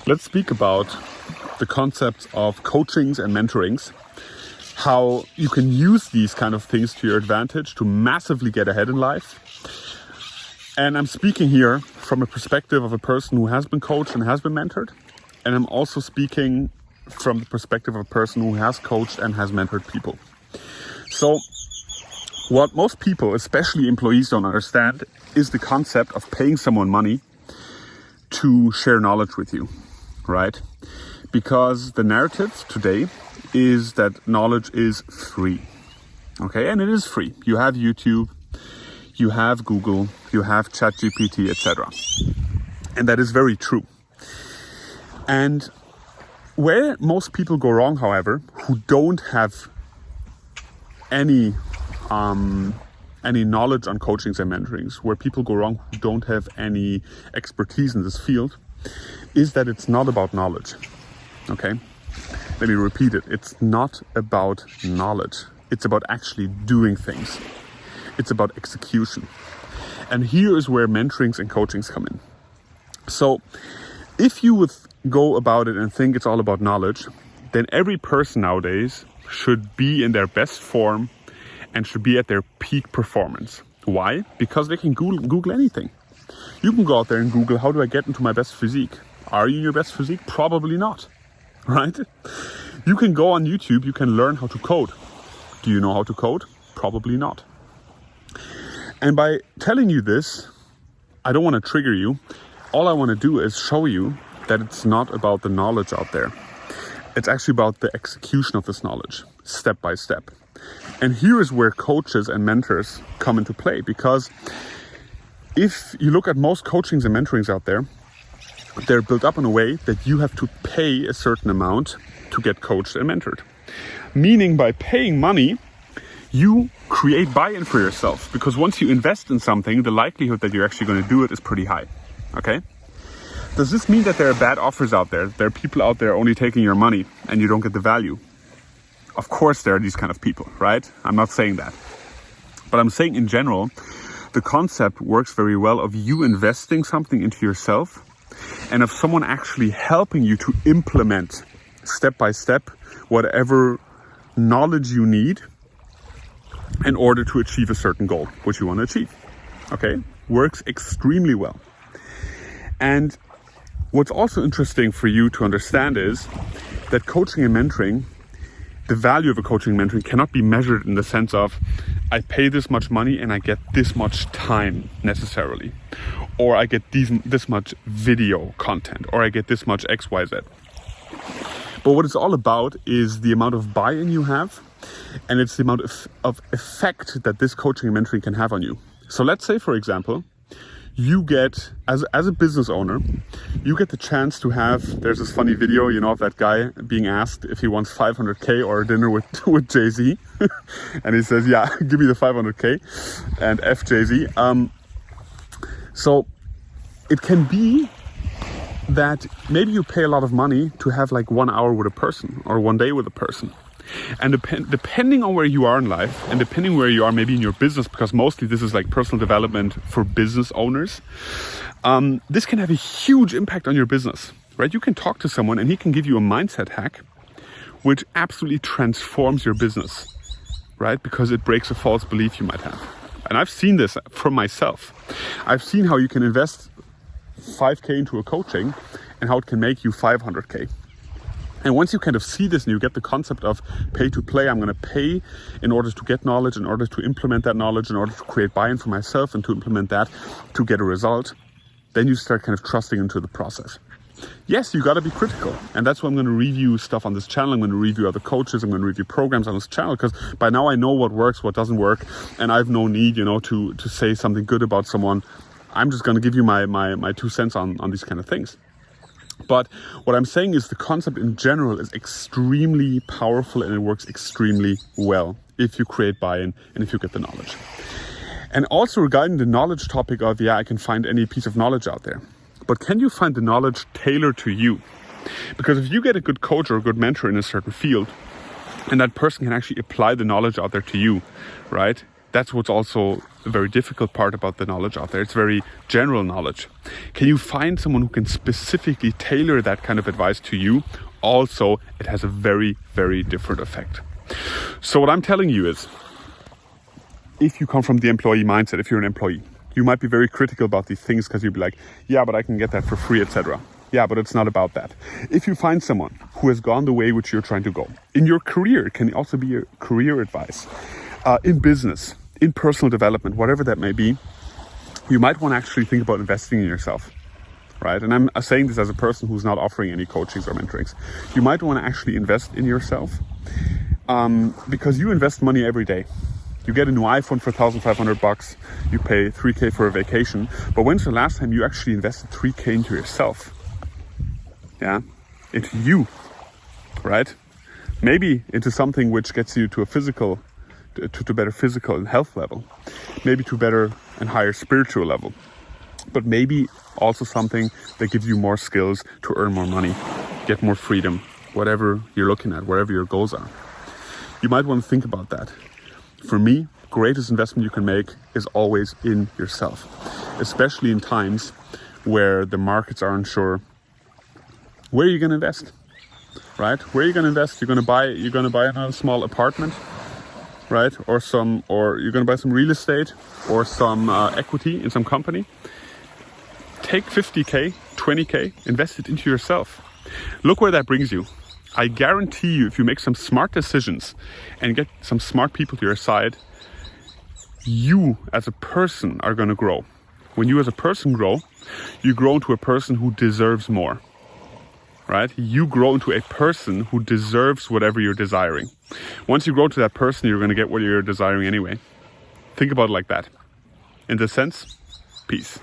let's speak about the concepts of coachings and mentorings, how you can use these kind of things to your advantage to massively get ahead in life. And I'm speaking here from a perspective of a person who has been coached and has been mentored. And I'm also speaking from the perspective of a person who has coached and has mentored people. So what most people, especially employees, don't understand is the concept of paying someone money to share knowledge with you, right? Because the narrative today is that knowledge is free, okay? And it is free. You have YouTube, you have Google, you have ChatGPT, etc. And that is very true. And where most people go wrong, however, who don't have any knowledge on coachings and mentorings, where people go wrong who don't have any expertise in this field, is that it's not about knowledge, okay? Let me repeat it. It's not about knowledge. It's about actually doing things. It's about execution. And here is where mentorings and coachings come in. So if you would go about it and think it's all about knowledge, then every person nowadays should be in their best form and should be at their peak performance. Why? Because they can Google anything. You can go out there and Google, how do I get into my best physique? Are you in your best physique? Probably not, right? You can go on YouTube, you can learn how to code. Do you know how to code? Probably not. And by telling you this, I don't want to trigger you. All I want to do is show you that it's not about the knowledge out there. It's actually about the execution of this knowledge, step by step. And here is where coaches and mentors come into play, because if you look at most coachings and mentorings out there, they're built up in a way that you have to pay a certain amount to get coached and mentored. Meaning by paying money, you create buy-in for yourself, because once you invest in something, the likelihood that you're actually going to do it is pretty high, okay? Does this mean that there are bad offers out there? There are people out there only taking your money and you don't get the value? Of course there are these kind of people, right? I'm not saying that. But I'm saying in general, the concept works very well of you investing something into yourself and of someone actually helping you to implement step by step whatever knowledge you need in order to achieve a certain goal, which you want to achieve. Okay? Works extremely well. And what's also interesting for you to understand is that coaching and mentoring, the value of a coaching and mentoring cannot be measured in the sense of I pay this much money and I get this much time necessarily, or I get this much video content, or I get this much XYZ. But what it's all about is the amount of buy-in you have, and it's the amount of effect that this coaching and mentoring can have on you. So let's say, for example, you get, as a business owner, you get the chance to have, there's this funny video, you know, of that guy being asked if he wants 500K or a dinner with Jay-Z. And he says, yeah, give me the 500K and F Jay-Z. So it can be that maybe you pay a lot of money to have like 1 hour with a person or 1 day with a person. And depending on where you are in life and depending where you are maybe in your business, because mostly this is like personal development for business owners, this can have a huge impact on your business, right? You can talk to someone and he can give you a mindset hack which absolutely transforms your business, right? Because it breaks a false belief you might have. And I've seen this for myself. I've seen how you can invest 5K into a coaching and how it can make you 500K. And once you kind of see this and you get the concept of pay to play, I'm going to pay in order to get knowledge, in order to implement that knowledge, in order to create buy-in for myself and to implement that to get a result, then you start kind of trusting into the process. Yes, you got to be critical. And that's why I'm going to review stuff on this channel. I'm going to review other coaches. I'm going to review programs on this channel, because by now I know what works, what doesn't work. And I have no need, to say something good about someone. I'm just going to give you my 2 cents on these kind of things. But what I'm saying is the concept in general is extremely powerful and it works extremely well if you create buy-in and if you get the knowledge. And also regarding the knowledge topic of, I can find any piece of knowledge out there. But can you find the knowledge tailored to you? Because if you get a good coach or a good mentor in a certain field, and that person can actually apply the knowledge out there to you, right? that's what's also a very difficult part about the knowledge out there. It's very general knowledge. Can you find someone who can specifically tailor that kind of advice to you? Also, it has a very, very different effect. So what I'm telling you is, if you come from the employee mindset, if you're an employee, you might be very critical about these things because you'd be like, yeah, but I can get that for free, etc. Yeah, but it's not about that. If you find someone who has gone the way which you're trying to go, in your career, it can also be your career advice, in business, in personal development, whatever that may be, you might want to actually think about investing in yourself, right? And I'm saying this as a person who's not offering any coachings or mentorings. You might want to actually invest in yourself because you invest money every day. You get a new iPhone for $1,500, you pay $3,000 for a vacation, but when's the last time you actually invested $3,000 into yourself? Yeah, into you, right? Maybe into something which gets you to a physical, to better physical and health level, maybe to better and higher spiritual level, but maybe also something that gives you more skills to earn more money, get more freedom, whatever you're looking at, wherever your goals are. You might want to think about that. For me, greatest investment you can make is always in yourself, especially in times where the markets are unsure. Where are you going to invest, right? Where are you going to invest? You're going to buy another small apartment, right? Or you're going to buy some real estate or some equity in some company. Take $50,000, $20,000, invest it into yourself. Look where that brings you. I guarantee you, if you make some smart decisions and get some smart people to your side, you as a person are going to grow. When you as a person grow, you grow into a person who deserves more, right? You grow into a person who deserves whatever you're desiring. Once you grow to that person, you're going to get what you're desiring anyway. Think about it like that. In this sense, peace.